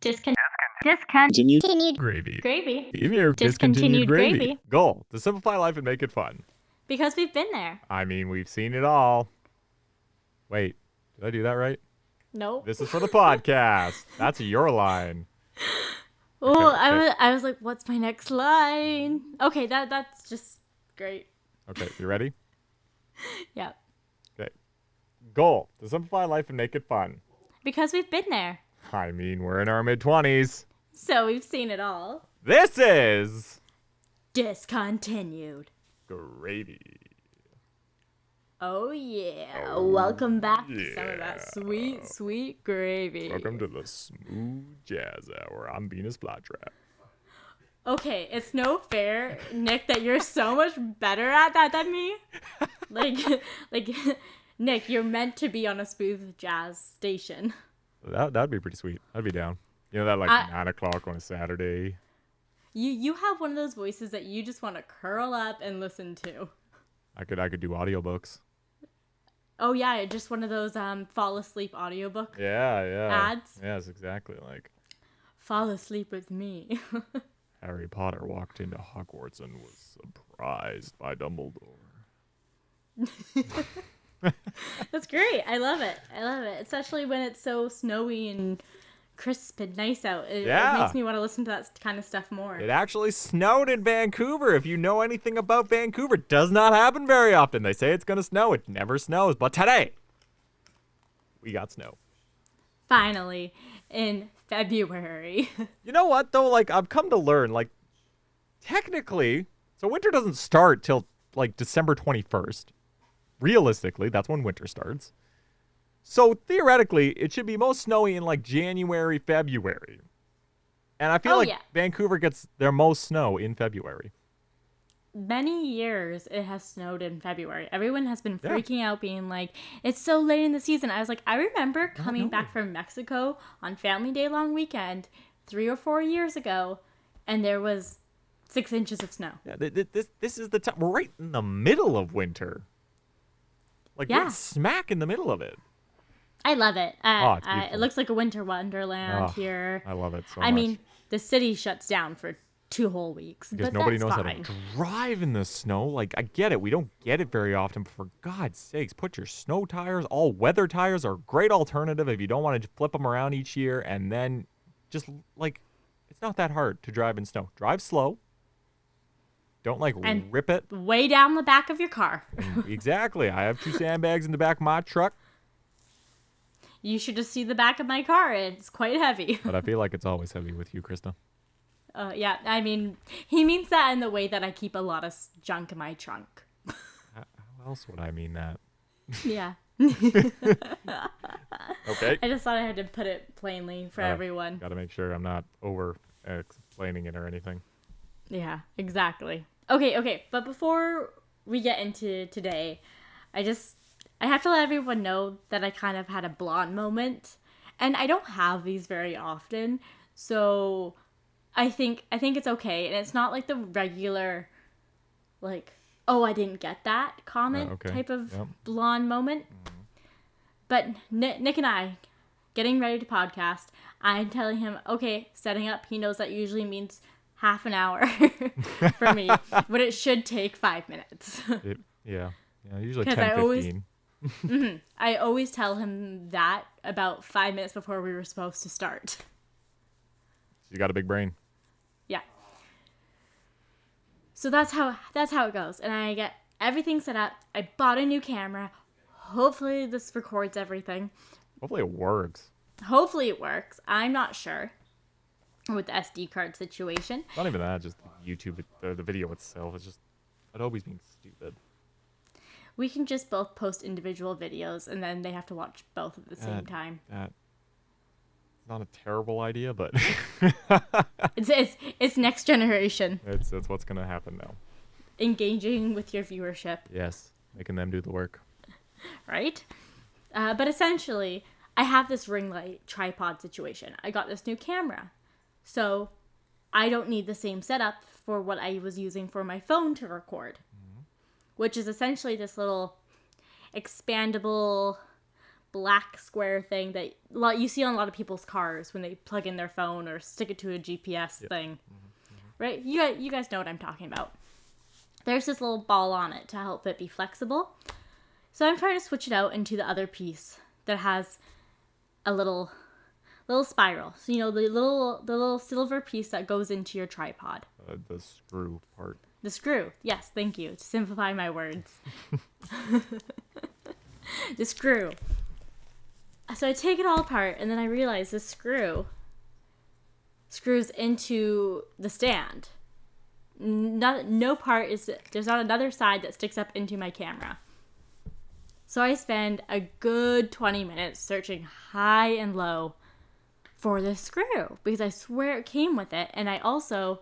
Discontinued Gravy. gravy. Even your Discontinued gravy. Goal, to simplify life and make it fun. Because we've been there. I mean, we've seen it all. Wait, did I do that right? Nope. This is for the podcast. That's your line. Oh, okay. I was like, what's my next line? Okay, that's just great. Okay, you ready? Yeah. Okay. Goal, to simplify life and make it fun. Because we've been there. I mean, we're in our mid-20s. So we've seen it all. This is... Discontinued. Gravy. Oh yeah. Welcome back to some of yeah. that sweet, sweet gravy. Welcome to the Smooth Jazz Hour. I'm Venus Flytrap. Okay, it's no fair, Nick, that you're so much better at that than me. like, Nick, you're meant to be on a smooth jazz station. That'd be pretty sweet. I'd be down. You know that 9 o'clock on a Saturday. You have one of those voices that you just want to curl up and listen to. I could do audiobooks. Oh yeah, just one of those fall asleep audiobook ads. Yes, exactly. Like fall asleep with me. Harry Potter walked into Hogwarts and was surprised by Dumbledore. That's great. I love it. Especially when it's so snowy and crisp and nice out. It makes me want to listen to that kind of stuff more. It actually snowed in Vancouver. If you know anything about Vancouver, it does not happen very often. They say it's going to snow. It never snows. But today, we got snow. Finally, in February. You know what, though? Like, I've come to learn, like, technically, so winter doesn't start till, like, December 21st. Realistically, that's when winter starts. So, theoretically, it should be most snowy in, like, January, February. And I feel Vancouver gets their most snow in February. Many years it has snowed in February. Everyone has been freaking out, being like, it's so late in the season. I was like, I remember coming back from Mexico on Family Day long weekend 3 or 4 years ago, and there was 6 inches of snow. Yeah, this is the time. We're right in the middle of winter. Like, we're smack in the middle of it. I love it. It's it looks like a winter wonderland here. I love it so much. I mean, the city shuts down for 2 whole weeks, because but nobody that's knows fine. how to drive in the snow. Like, I get it. We don't get it very often, but for God's sakes, put your snow tires. All-weather tires are a great alternative if you don't want to flip them around each year. And then just, like, it's not that hard to drive in snow. Drive slow. Don't, like, rip it. Way down the back of your car. Exactly. I have 2 sandbags in the back of my truck. You should just see the back of my car. It's quite heavy. But I feel like it's always heavy with you, Krysta. Yeah, I mean, he means that in the way that I keep a lot of junk in my trunk. How else would I mean that? Yeah. Okay. I just thought I had to put it plainly for everyone. Gotta make sure I'm not over-explaining it or anything. Yeah, exactly. Okay, but before we get into today, I have to let everyone know that I kind of had a blonde moment, and I don't have these very often, so I think it's okay, and it's not like the regular, like, oh, I didn't get that comment type of blonde moment. Mm-hmm. But Nick and I, getting ready to podcast, I'm telling him, okay, setting up, he knows that usually means half an hour for me, but it should take 5 minutes. Usually 10-15. I always tell him that about 5 minutes before we were supposed to start. You got a big brain. Yeah. So that's how it goes. And I get everything set up. I bought a new camera. Hopefully this records everything. Hopefully it works. I'm not sure with the SD card situation. Not even that, just YouTube, the video itself. It's just Adobe's being stupid. We can just both post individual videos, and then they have to watch both at the same time. That's not a terrible idea, but it's next generation. It's what's gonna happen now. Engaging with your viewership. Yes, making them do the work. Right? But essentially, I have this ring light tripod situation. I got this new camera, so I don't need the same setup for what I was using for my phone to record. Which is essentially this little expandable black square thing that you see on a lot of people's cars when they plug in their phone or stick it to a GPS thing. Right? You guys know what I'm talking about. There's this little ball on it to help it be flexible. So I'm trying to switch it out into the other piece that has a little spiral. So, the little silver piece that goes into your tripod. The screw part. The screw. Yes, thank you. To simplify my words. The screw. So I take it all apart, and then I realize this screw screws into the stand. No part there's not another side that sticks up into my camera. So I spend a good 20 minutes searching high and low for this screw because I swear it came with it, and I also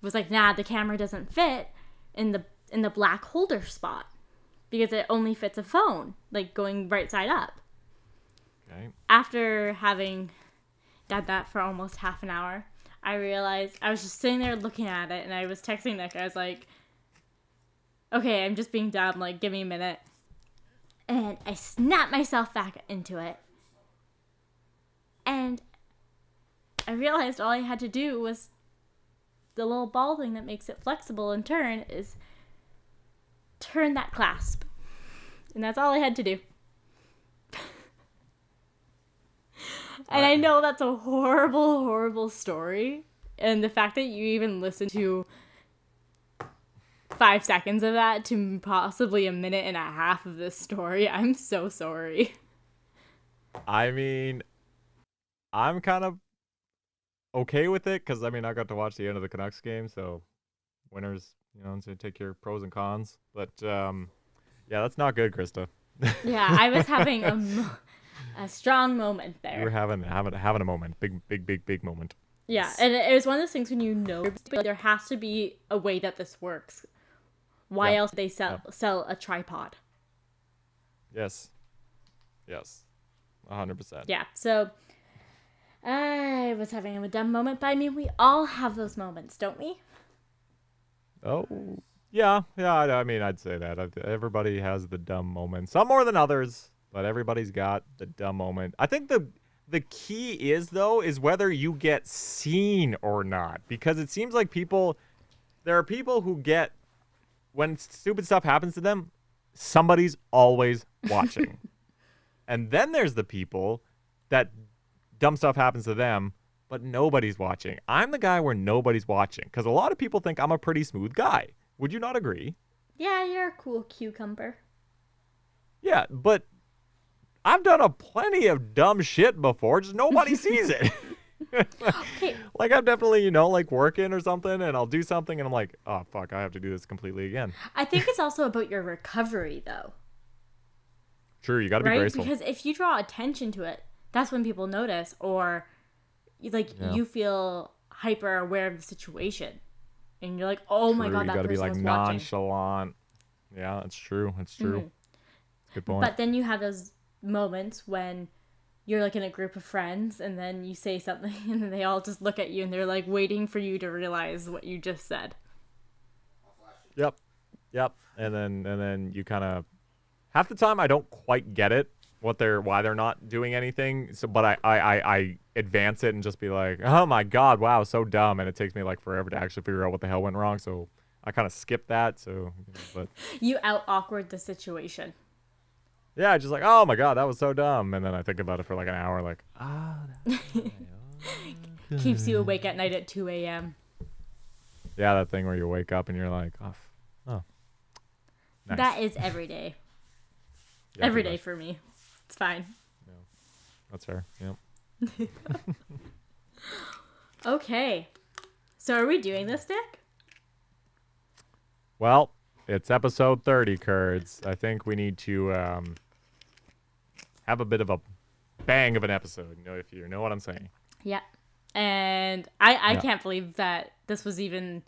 was like, nah, the camera doesn't fit in the black holder spot because it only fits a phone, like going right side up. Okay. After having done that for almost half an hour, I realized I was just sitting there looking at it, and I was texting Nick. I was like, okay, I'm just being dumb. Like, give me a minute. And I snapped myself back into it. And I realized all I had to do was the little ball thing that makes it flexible and turn that clasp. And that's all I had to do. And I know that's a horrible, horrible story. And the fact that you even listened to 5 seconds of that to possibly a minute and a half of this story, I'm so sorry. I mean, I'm kind of okay with it because, I got to watch the end of the Canucks game, so winners, to take your pros and cons. But, yeah, that's not good, Krysta. Yeah, I was having a strong moment there. You were having a moment. Big moment. Yeah, and it was one of those things when there has to be a way that this works. Why else they sell a tripod? Yes. 100%. Yeah, so I was having a dumb moment, but we all have those moments, don't we? Oh, yeah, I'd say that. Everybody has the dumb moment. Some more than others, but everybody's got the dumb moment. I think the key is whether you get seen or not. Because it seems like there are people who get, when stupid stuff happens to them, somebody's always watching. And then there's the people that dumb stuff happens to them, but nobody's watching. I'm the guy where nobody's watching, because a lot of people think I'm a pretty smooth guy. Would you not agree? Yeah, you're a cool cucumber. Yeah, but I've done a plenty of dumb shit before, just nobody sees it. Okay. Like, I'm definitely, like working or something, and I'll do something, and I'm like, oh, fuck, I have to do this completely again. I think it's also about your recovery, though. True, you gotta be graceful. Because if you draw attention to it, that's when people notice, or you feel hyper aware of the situation, and you're like, oh my god, that person was watching. You gotta be nonchalant. Yeah, it's true. Mm-hmm. Good point. But then you have those moments when you're in a group of friends, and then you say something, and then they all just look at you, and they're waiting for you to realize what you just said. Yep. And then you kind of, half the time I don't quite get it, why they're not doing anything. So, but I advance it and just be like, oh my god, wow, so dumb, and it takes me forever to actually figure out what the hell went wrong. So I kind of skip that. So, but you out awkward the situation. Yeah, just oh my god, that was so dumb, and then I think about it for an hour, keeps you awake at night at 2 a.m. Yeah, that thing where you wake up and you're like, oh, nice. That is every day. Yeah, every day for me. It's fine. Yeah, that's fair. Yep. Okay, so are we doing this, Nick? Well, it's episode 30, Kurds. I think we need to have a bit of a bang of an episode, if you know what I'm saying. Yeah. And I can't believe that this was even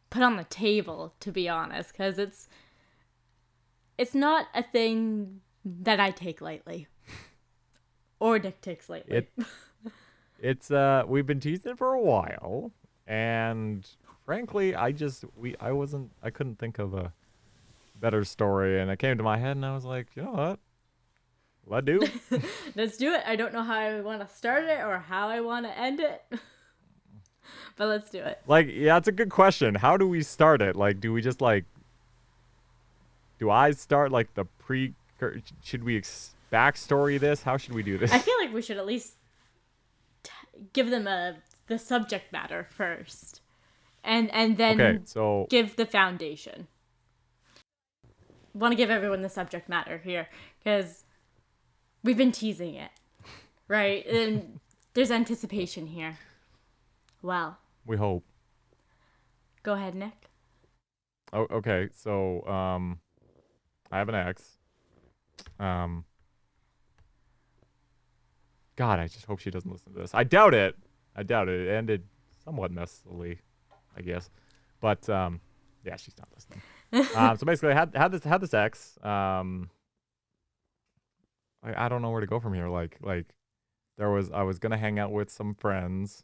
put on the table, to be honest, because it's not a thing that I take lightly. Or Nick takes lightly. It's we've been teasing it for a while, and frankly, I couldn't think of a better story, and it came to my head, and I was like, you know what? Let's do. Let's do it. I don't know how I want to start it or how I want to end it, but let's do it. Like, yeah, it's a good question. How do we start it? Like, do we just like? Do I start like the pre? Should we backstory this? How should we do this? I feel like we should at least give them the subject matter first, and then Okay, so give the foundation. Want to give everyone the subject matter here because we've been teasing it, right? And there's anticipation here. Well, we hope. go ahead, Nick. Oh, okay. So, I have an ex. God, I just hope she doesn't listen to this. I doubt it. It ended somewhat messily, I guess. But yeah, she's not listening. So basically, I had this ex. I don't know where to go from here. Like I was gonna hang out with some friends,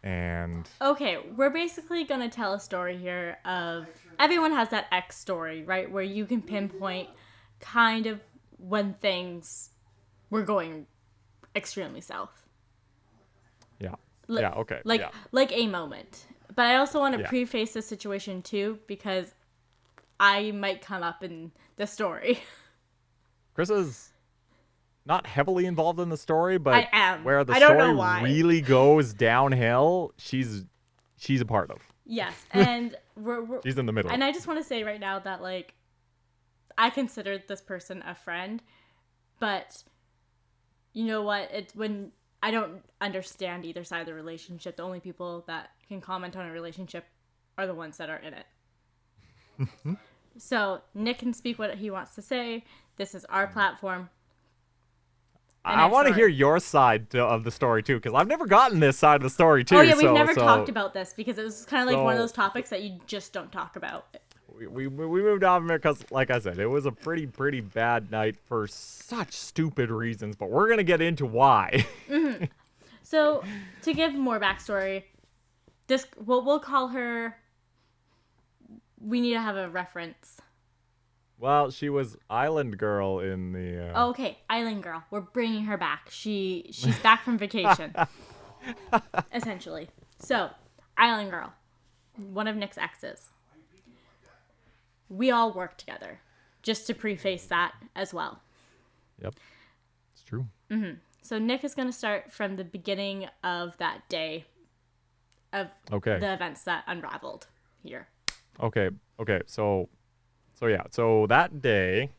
and Okay, we're basically gonna tell a story here of everyone has that X story, right? Where you can pinpoint kind of when things were going extremely south. yeah, Li- yeah, okay, Like yeah. like a moment. But I also want to Yeah. preface the situation too because I might come up in the story. Krista's not heavily involved in the story, but I am. where the I don't know story why. really goes downhill, she's a part of. Yes, and we're She's in the middle. and I just want to say right now that like I considered this person a friend, but you know what? It's when I don't understand either side of the relationship. The only people that can comment on a relationship are the ones that are in it. So Nick can speak what he wants to say. This is our platform. And I I'm want to sorry. hear your side of the story too, because I've never gotten this side of the story too. Oh yeah, we've so, never so talked about this because it was kind of like one of so- those topics that you just don't talk about. we moved on because, like I said, it was a pretty bad night for such stupid reasons. But we're gonna get into why. So to give more backstory, this we'll call her. We need to have a reference. Well, she was Island Girl in the. Oh, okay, Island Girl. We're bringing her back. She's back from vacation, essentially. So, Island Girl, one of Nick's exes. We all work together, just to preface that as well. Yep, it's true. So Nick is going to start from the beginning of that day, of Okay. the events that unraveled here. Okay. So yeah. So that day,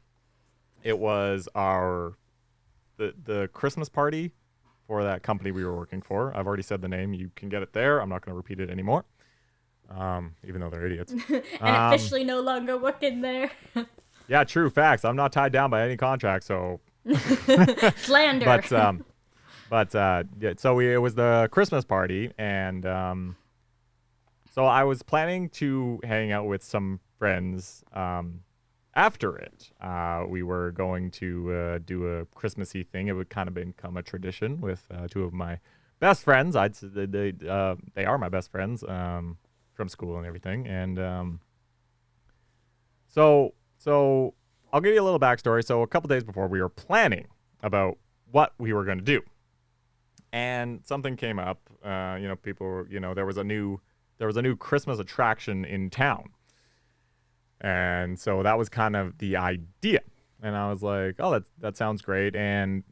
it was the Christmas party for that company we were working for. I've already said the name. You can get it there. I'm not going to repeat it anymore. Even though they're idiots. And officially no longer working there. Yeah, true facts. I'm not tied down by any contract, so. Slander. Yeah. So it was the Christmas party, and so I was planning to hang out with some friends. After it, we were going to do a Christmassy thing. It would kind of become a tradition with two of my best friends. I'd say they are my best friends from school and everything. And so I'll give you a little backstory. So a couple days before, we were planning about what we were going to do, and something came up. People were, there was a new Christmas attraction in town. And so that was kind of the idea. And I was like, oh, that sounds great. And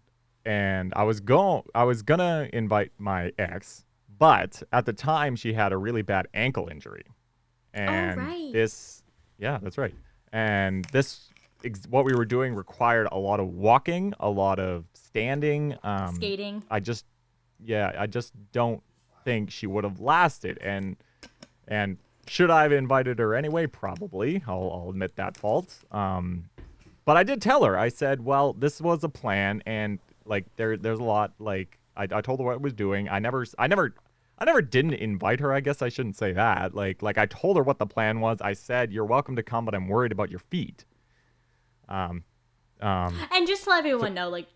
I was gonna invite my ex, but at the time she had a really bad ankle injury. And right. yeah, that's right. And what we were doing required a lot of walking, a lot of standing, Skating. I just don't think she would have lasted. And should I have invited her anyway? Probably. I'll admit that fault. But I did tell her. I said, well, this was a plan, and like there's a lot. Like I told her what I was doing. I never didn't invite her. I guess I shouldn't say that. Like I told her what the plan was. I said, you're welcome to come, but I'm worried about your feet. And just to let everyone know, like,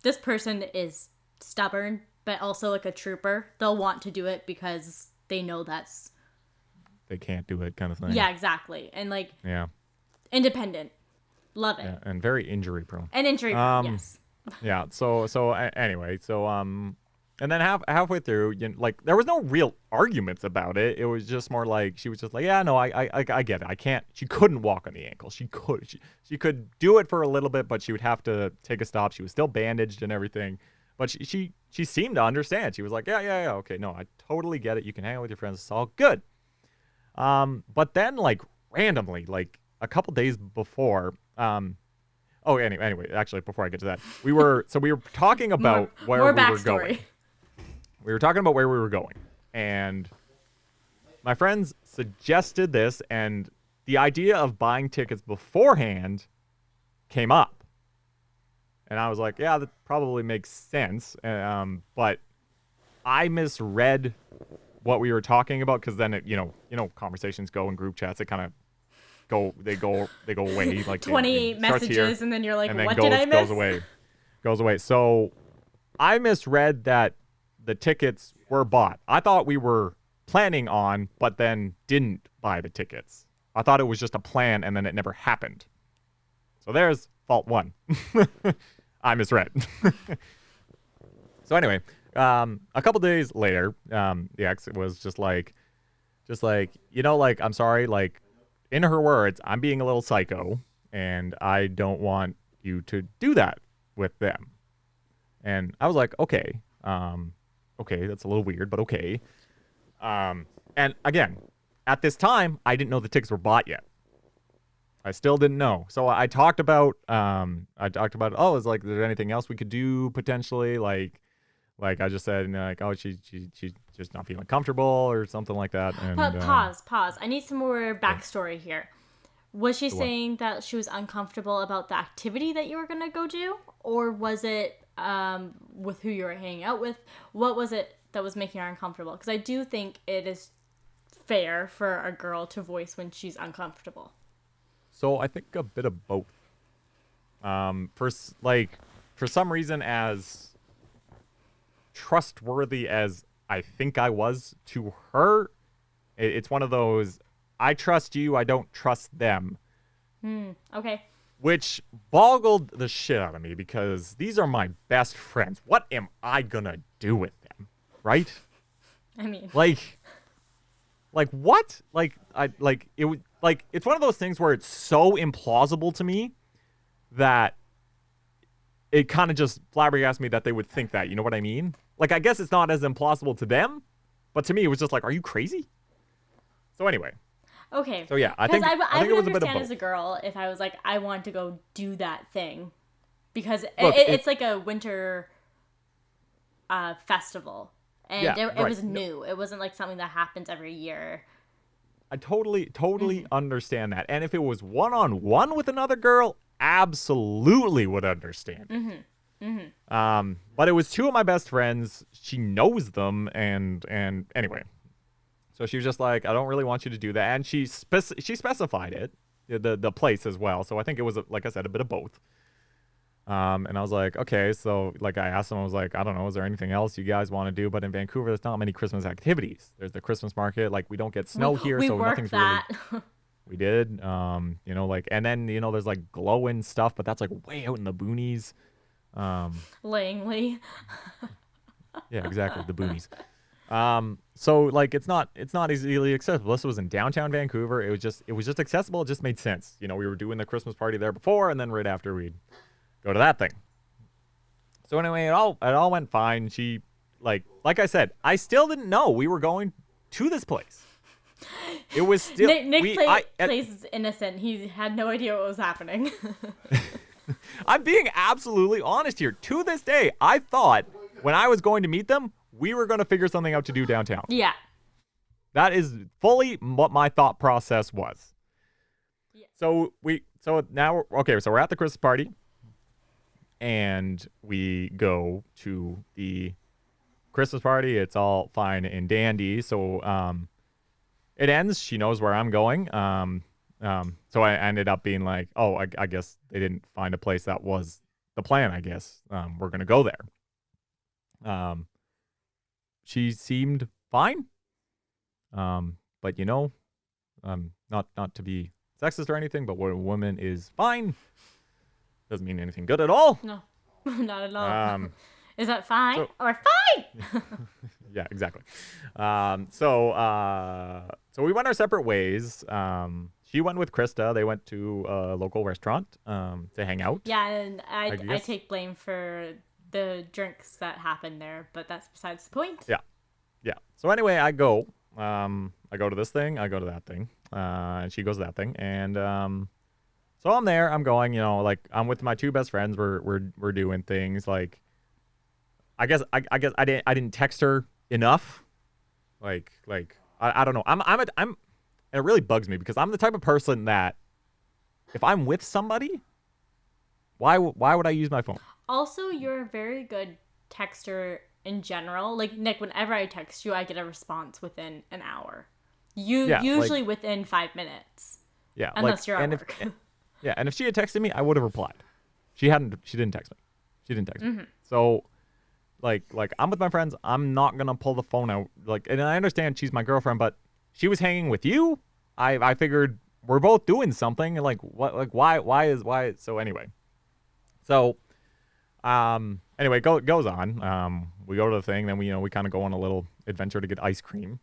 this person is stubborn, but also like a trooper. They'll want to do it because they know that's. They can't do it, kind of thing. Yeah, exactly. And like Yeah. independent. Love it. Yeah, and very injury prone. And injury, yes. Yeah. Anyway, and then halfway through, like there was no real arguments about it. It was just more like she was just like, yeah, no, I get it. I can't. She couldn't walk on the ankle. She could do it for a little bit, but she would have to take a stop. She was still bandaged and everything, but she seemed to understand. She was like, yeah, okay, no, I totally get it. You can hang out with your friends. It's all good. But then like randomly, like a couple days before, anyway, actually, before I get to that, we were talking about where we were going. We were talking about where we were going, and my friends suggested this, and the idea of buying tickets beforehand came up. And I was like, yeah, that probably makes sense. But I misread what we were talking about, because then conversations go in group chats. It kind of they go away, like 20 messages, and then you're like, what did I miss? Goes away. So I misread that the tickets were bought. I thought we were planning on, but then didn't buy the tickets. I thought it was just a plan, and then it never happened. So there's fault one. I misread. So anyway, a couple days later, the ex was just like, like, I'm sorry, like, in her words, I'm being a little psycho, and I don't want you to do that with them. And I was like, okay, that's a little weird, but okay. And again, at this time, I didn't know the tickets were bought yet. I still didn't know. So I talked about, is like, is there anything else we could do potentially? Like I just said, like, oh, she's just not feeling comfortable or something like that. And, but pause. I need some more backstory here. Was she saying that she was uncomfortable about the activity that you were going to go do? Or was it with who you were hanging out with? What was it that was making her uncomfortable? Because I do think it is fair for a girl to voice when she's uncomfortable. So I think a bit of both. For some reason, as trustworthy as I think I was to her, it's one of those, I trust you, I don't trust them. Okay. Which boggled the shit out of me, because these are my best friends. What am I gonna do with them? Right? I mean, like what? It's one of those things where it's so implausible to me that it kind of just flabbergasted me that they would think that. You know what I mean? Like, I guess it's not as implausible to them, but to me, it was just like, are you crazy? So anyway. Okay. So yeah, I think it was a bit of both. As a girl, if I was like, I want to go do that thing, because it's like a winter festival, and it was new. It wasn't like something that happens every year. I totally understand that, and if it was one-on-one with another girl, absolutely would understand. But it was two of my best friends. She knows them, and anyway. So she was just like, I don't really want you to do that. And she specified it, the place as well. So I think it was, like I said, a bit of both. And I was like, okay. So like I asked them, I was like, I don't know, is there anything else you guys want to do? But in Vancouver, there's not many Christmas activities. There's the Christmas market. Like, we don't get snow here, so nothing's really. We did. And then, there's like glowing stuff, but that's like way out in the boonies. Langley. Yeah, exactly. The boonies. So like it's not easily accessible. This was in downtown Vancouver. It was just accessible. It just made sense. We were doing the Christmas party there before, and then right after we'd go to that thing. So anyway, it all went fine. She like I said, I still didn't know we were going to this place. It was still Nick plays innocent. He had no idea what was happening. I'm being absolutely honest here. To this day, I thought when I was going to meet them, we were going to figure something out to do downtown. Yeah. That is fully what my thought process was. Yeah. So now we're at the Christmas party, and we go to the Christmas party. It's all fine and dandy. So it ends. She knows where I'm going. So I ended up being like, oh, I guess they didn't find a place that was the plan, I guess. We're going to go there. She seemed fine. But not to be sexist or anything, but when a woman is fine, Doesn't mean anything good at all. No, not at all. Um, Is that fine so- or fine? yeah, exactly. So we went our separate ways. She went with Krysta. They went to a local restaurant to hang out. Yeah, and I guess. take blame for the drinks that happened there, but that's besides the point. Yeah. Yeah. So anyway, I go to this thing, I go to that thing, and she goes to that thing, and so I'm there. I'm going. Like I'm with my two best friends. We're doing things. Like I guess I didn't text her enough. Like I don't know. I'm and it really bugs me because I'm the type of person that if I'm with somebody, why would I use my phone? Also, you're a very good texter in general. Like, Nick, whenever I text you, I get a response within an hour. Usually within 5 minutes. Yeah. Unless you're at work. Yeah, and if she had texted me, I would have replied. She didn't text me. She didn't text me. So like I'm with my friends, I'm not gonna pull the phone out. And I understand she's my girlfriend, but she was hanging with you. I figured we're both doing something. Like what? Like why? So anyway. So anyway, goes on. We go to the thing, then we kind of go on a little adventure to get ice cream,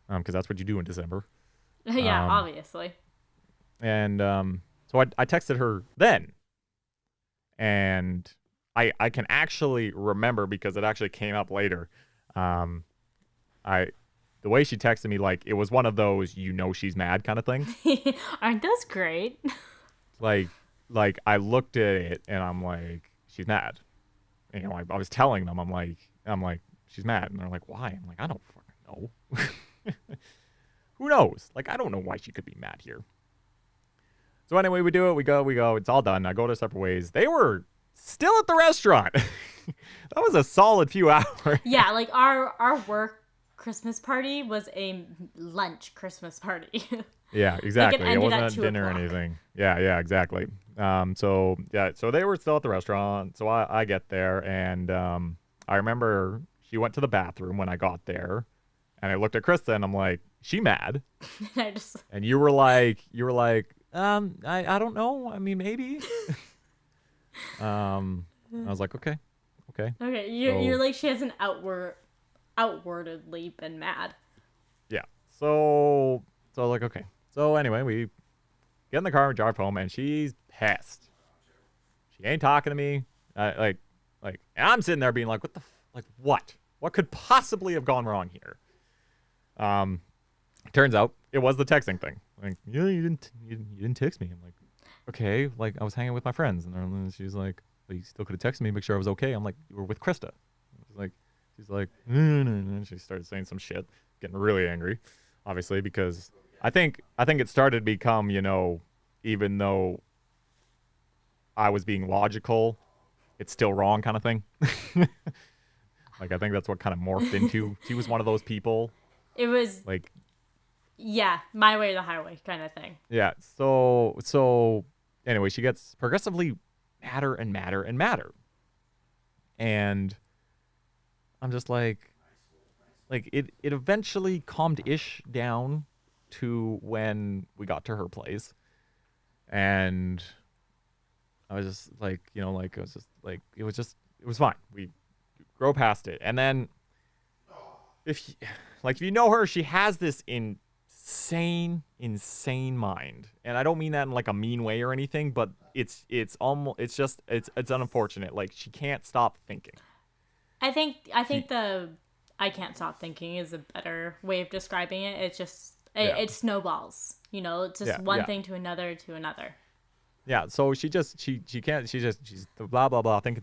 because that's what you do in December. Yeah, obviously. And so I texted her then, and I can actually remember because it actually came up later. The way she texted me, like it was one of those she's mad kind of thing. Aren't those great? Like I looked at it and I'm like, she's mad. And, I was telling them, I'm like, she's mad, and they're like, why? I'm like, I don't fucking know. Who knows? Like, I don't know why she could be mad here. So anyway, we do it. We go. It's all done. I go to separate ways. They were still at the restaurant. That was a solid few hours. Yeah, like our work Christmas party was a lunch Christmas party. Yeah, exactly. Like it wasn't at a dinner or 2:00. anything. Yeah, exactly. So they were still at the restaurant. So I get there, and I remember she went to the bathroom when I got there, and I looked at Krysta, and I'm like, she mad? And you were like, I don't know. I mean, maybe. I was like, okay. Okay, you're like, she hasn't outwardly been mad. Yeah. So like, okay. So anyway, we get in the car and drive home, and she's pissed. She ain't talking to me. And I'm sitting there being like, what? What could possibly have gone wrong here? Turns out it was the texting thing. Like, yeah, you didn't text me. I'm like, okay. Like, I was hanging with my friends, and she's like, well, you still could have texted me, make sure I was okay. I'm like, you were with Krysta. She's like, no. She started saying some shit, getting really angry, obviously, because I think it started to become, even though I was being logical, it's still wrong kind of thing. Like, I think that's what kind of morphed into. She was one of those people. It was like, yeah, my way or the highway kind of thing. Yeah. So anyway, she gets progressively madder and madder and madder. And I'm just like it eventually calmed-ish down to when we got to her place. And I was just like, it was just like, it was fine. We grow past it. And then if you know her, she has this insane mind. And I don't mean that in like a mean way or anything, but it's unfortunate. Like, she can't stop thinking. I think the I can't stop thinking is a better way of describing it. It's just it snowballs. It's just one thing to another to another. Yeah, so she can't, she's blah blah blah, think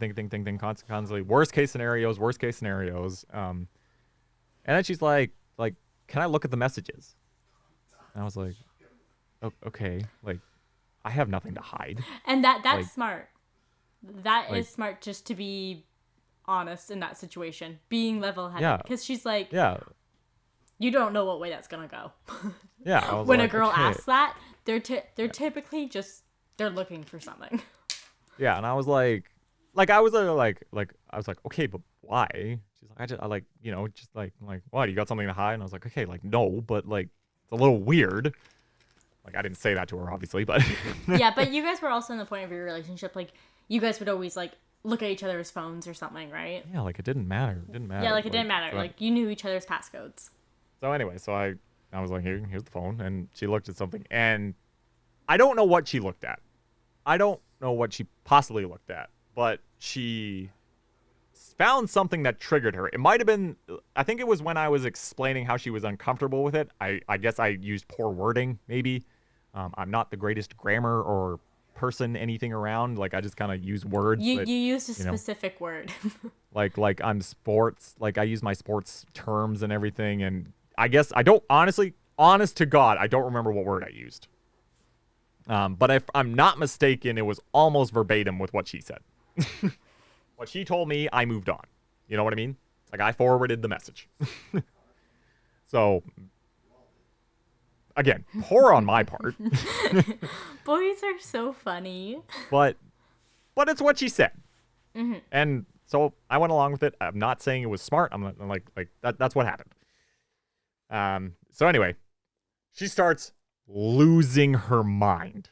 constantly, worst case scenarios. And then she's like, can I look at the messages? And I was like, okay, like, I have nothing to hide. And that's smart. That is smart, just to be honest in that situation, being level-headed, because she's like, you don't know what way that's gonna go. Yeah, I was when like, a girl okay. asks that, they're typically just, they're looking for something. Yeah, and I was like I was okay, but why? She's like, what? You got something to hide? And I was like, okay, like, no, but like, it's a little weird. Like, I didn't say that to her, obviously, but yeah, but you guys were also in the point of your relationship, like, you guys would always like look at each other's phones or something, right? Yeah, like it didn't matter. It didn't matter. Yeah, like it didn't matter. So, Like you knew each other's passcodes. so anyway, so I was like, here's the phone, and she looked at something, and I don't know what she looked at. I don't know what she possibly looked at, but she found something that triggered her. It might have been, I think it was when I was explaining how she was uncomfortable with it. I guess I used poor wording, maybe. I'm not the greatest grammar or person anything around. Like, I just kind of use words. You that, you used a specific word. like I'm sports. Like, I use my sports terms and everything. And I guess I don't, honestly, honest to God, I don't remember what word I used. But if I'm not mistaken, it was almost verbatim with what she said. What she told me, I moved on. You know what I mean? Like, I forwarded the message. So, again, poor on my part. Boys are so funny. But it's what she said. Mm-hmm. And so I went along with it. I'm not saying it was smart. I'm like that's what happened. So anyway, she starts losing her mind.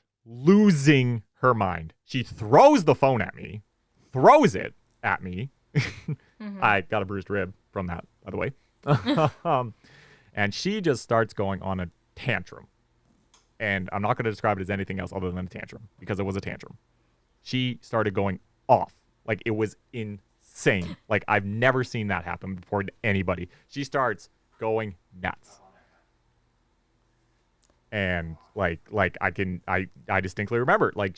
She throws the phone at me. Throws it at me. Mm-hmm. I got a bruised rib from that, by the way. And she just starts going on a tantrum. And I'm not going to describe it as anything else other than a tantrum, because it was a tantrum. She started going off. Like, it was insane. Like, I've never seen that happen before to anybody. She starts going nuts. And I distinctly remember, like,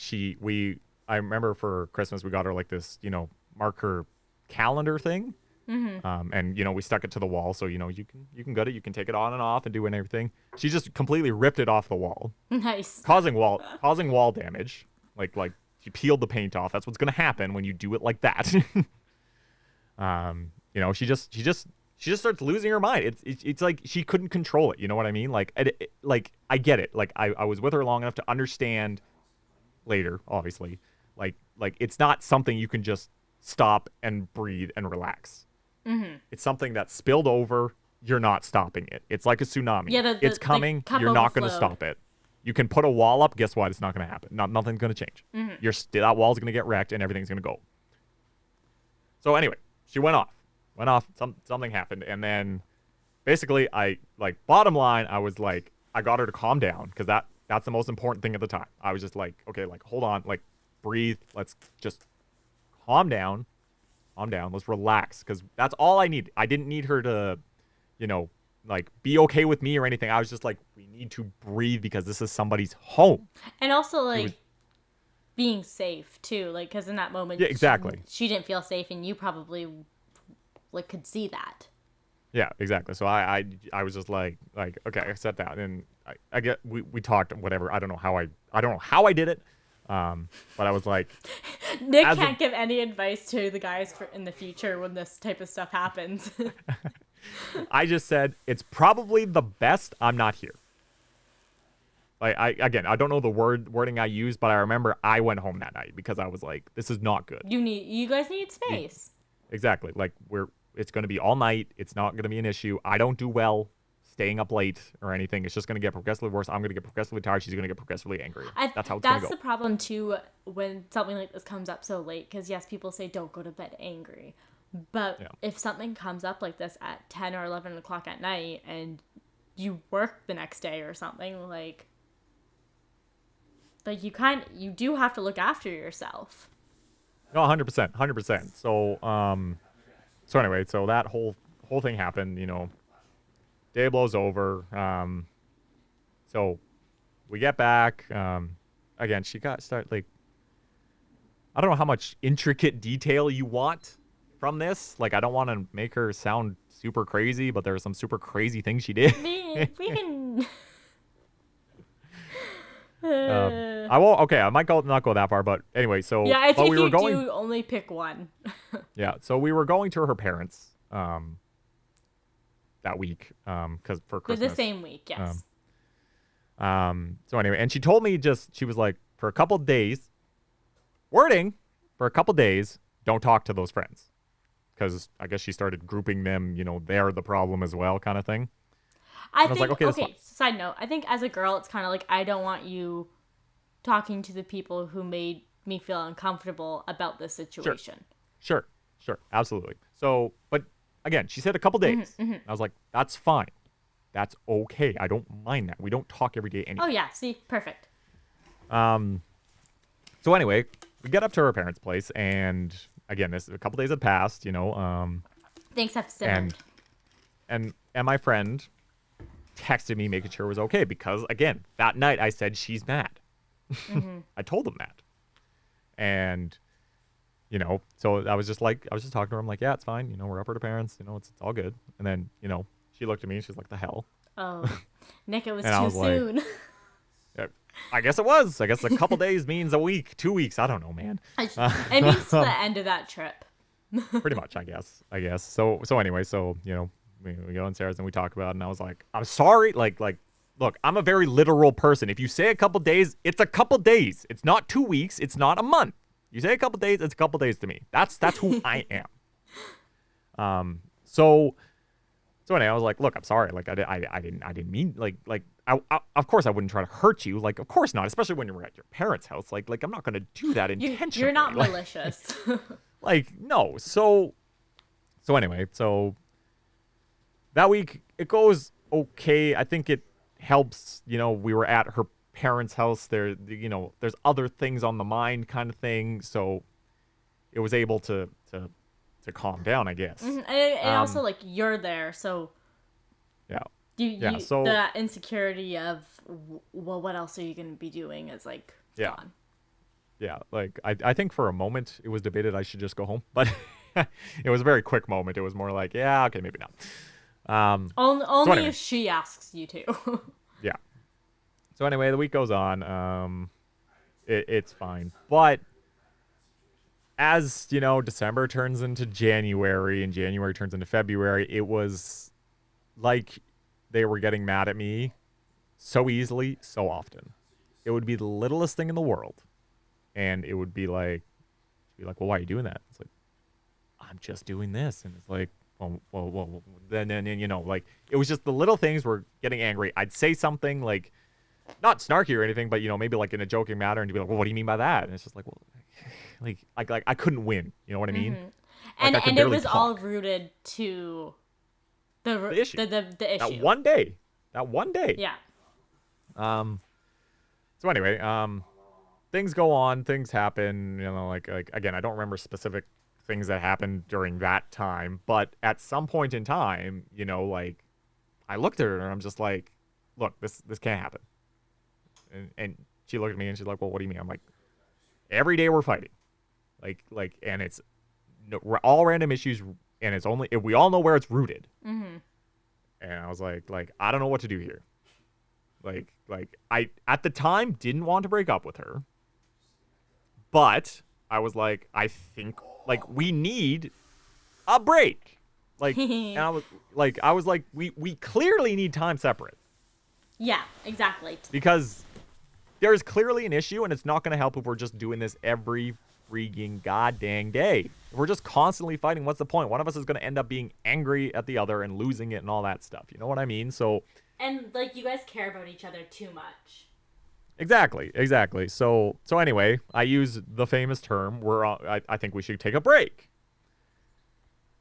I remember for Christmas we got her like this, marker calendar thing. Mm-hmm. And we stuck it to the wall, so you can get it, you can take it on and off and do everything. She just completely ripped it off the wall. Nice. Causing wall damage. Like she peeled the paint off. That's what's gonna happen when you do it like that. She just starts losing her mind. It's like she couldn't control it. You know what I mean? Like, I get it. Like, I was with her long enough to understand later, obviously. Like it's not something you can just stop and breathe and relax. Mm-hmm. It's something that spilled over. You're not stopping it. It's like a tsunami. Yeah, it's coming. You're not going to stop it. You can put a wall up. Guess what? It's not going to happen. Nothing's going to change. Mm-hmm. That wall's going to get wrecked and everything's going to go. So anyway, she went off. Something happened, and then basically, bottom line, I was like, I got her to calm down, because that's the most important thing at the time. I was just like, okay, hold on, breathe. Let's just calm down. Let's relax, because that's all I need. I didn't need her to, be okay with me or anything. I was just like, we need to breathe because this is somebody's home. And also, being safe too, because in that moment, yeah, exactly, she didn't feel safe, and you probably could see that. Yeah, exactly. So I was just like okay, I sat down, and I get we talked, whatever. I don't know how I did it. But I was like, Nick can't give any advice to the guys in the future when this type of stuff happens. I just said, it's probably the best I'm not here. I don't know the wording I used, but I remember I went home that night because I was like, this is not good. You guys need space. Exactly. It's going to be all night. It's not going to be an issue. I don't do well staying up late or anything. It's just going to get progressively worse. I'm going to get progressively tired. She's going to get progressively angry. That's how it's going to go. That's the problem too when something like this comes up so late, because yes, people say don't go to bed angry, but if something comes up like this at 10 or 11 o'clock at night and you work the next day or something, you do have to look after yourself. No, 100%. So anyway, so that whole thing happened, day blows over. So we get back. Again, she I don't know how much intricate detail you want from this. I don't want to make her sound super crazy, but there are some super crazy things she did. We can. I won't. Okay, I might not go that far, but anyway. So yeah, I think we do only pick one. Yeah, so we were going to her parents that week because for Christmas. The same week, yes. So anyway, and she told me she was like, for a couple days, don't talk to those friends, because I guess she started grouping them. They're the problem as well, kind of thing. I was like, okay. Side note, I think as a girl, it's kind of like, I don't want you talking to the people who made me feel uncomfortable about this situation. Sure, absolutely. So, but again, she said a couple days. I was like, that's fine. That's okay. I don't mind that. We don't talk every day anyway. Oh yeah, see, perfect. So anyway, we get up to her parents' place, and again, this a couple days had passed, Things have simmered. and my friend texted me making sure it was okay because again, that night I said she's mad. I told him that. And so I was just talking to her. I'm like, yeah, it's fine. We're up at her parents. It's all good. And then, she looked at me and she's like, the hell? Oh, Nick, it was And I too was soon. Yeah, I guess it was. I guess a couple days means a week, 2 weeks. I don't know, man. It means the end of that trip. Pretty much, I guess. So anyway, we go downstairs and we talk about it, and I was like, I'm sorry. Like, look, I'm a very literal person. If you say a couple days, it's a couple days. It's not 2 weeks. It's not a month. You say a couple days, it's a couple days to me. That's who I am. So anyway, I was like, look, I'm sorry. Like, I didn't mean like I of course I wouldn't try to hurt you. Like, of course not. Especially when you're at your parents' house. Like I'm not gonna do that intentionally. You're not malicious. Like, no. So anyway, so that week it goes okay. I think it helps. We were at her parents' house. There's other things on the mind, kind of thing. So it was able to calm down, I guess. And also, like, you're there, so yeah. So the insecurity of, well, what else are you going to be doing is like gone. Yeah, like I think for a moment it was debated I should just go home, but it was a very quick moment. It was more like, yeah, okay, maybe not. Only anyway. if she asks you to. Yeah. So anyway, the week goes on. It's fine, but as December turns into January and January turns into February, it was like they were getting mad at me so easily, so often. It would be the littlest thing in the world. And it would be like, well, why are you doing that? It's like, I'm just doing this. And it's like, well, then, like, it was just the little things were getting angry. I'd say something like, not snarky or anything, but, maybe like in a joking manner, and you'd be like, well, what do you mean by that? And it's just like, well, like I couldn't win. You know what I mean? And it was all rooted to the issue. The issue. That one day. Yeah. So anyway, things go on, things happen, like again, I don't remember specific things that happened during that time, but at some point in time, like I looked at her and I'm just like, look, this can't happen. And she looked at me and she's like, well, what do you mean? I'm like, every day we're fighting. Like, and it's all random issues, and it's only if we all know where it's rooted. And I was like, I don't know what to do here. Like I at the time didn't want to break up with her, but I was like, I think like we need a break. Like, and I was like, we clearly need time separate. Yeah, exactly. Because there's clearly an issue, and it's not going to help if we're just doing this every freaking goddamn day. If we're just constantly fighting, what's the point? One of us is going to end up being angry at the other and losing it and all that stuff. You know what I mean? So, and like, you guys care about each other too much. Exactly. So anyway, I use the famous term I think we should take a break.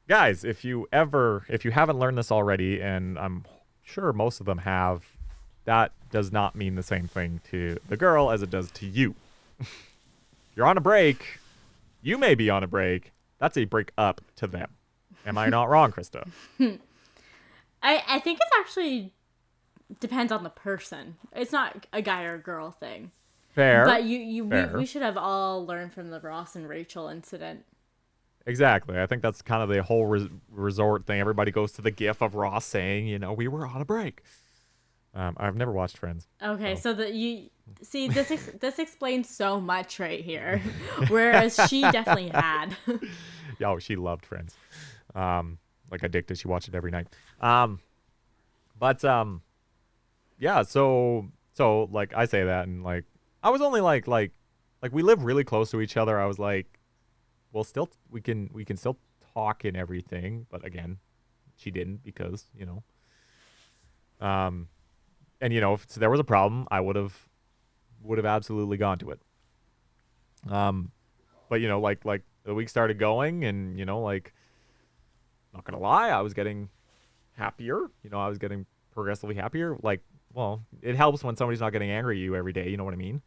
Guys, if you haven't learned this already, and I'm sure most of them have, that does not mean the same thing to the girl as it does to you. You're on a break. You may be on a break. That's a break up to them. Am I not wrong, Krysta? I think it's actually depends on the person. It's not a guy or a girl thing. Fair. But we should have all learned from the Ross and Rachel incident. Exactly. I think that's kind of the whole resort thing. Everybody goes to the gif of Ross saying, we were on a break. I've never watched Friends. Okay, so you see this explains so much right here, whereas she definitely had. Yeah, she loved Friends. Like addicted, she watched it every night. Yeah. So like I say that, and like I was only like we live really close to each other. I was like, well, still we can still talk and everything, but again, she didn't because and if there was a problem, I would have absolutely gone to it. But like the week started going, and like, not gonna lie, I was getting happier. I was getting progressively happier. Like, well, it helps when somebody's not getting angry at you every day. You know what I mean?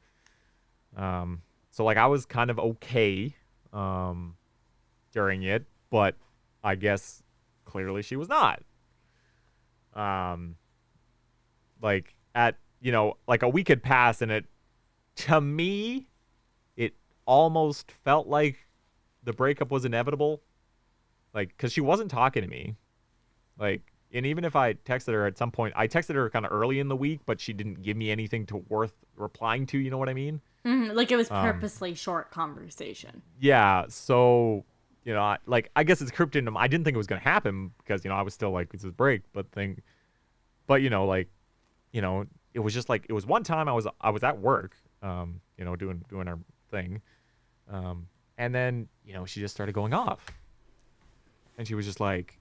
So like I was kind of okay during it, but I guess clearly she was not. Like at like a week had passed, and to me it almost felt like the breakup was inevitable. Like, because she wasn't talking to me. Like, and even if I texted her at some point, I texted her kind of early in the week, but she didn't give me anything to worth replying to. You know what I mean? Like it was purposely short conversation. Yeah. So, I guess it's creeped into. I didn't think it was gonna happen because I was still like, it's a break, but it was just like, it was one time I was at work, doing our thing, and then she just started going off, and she was like,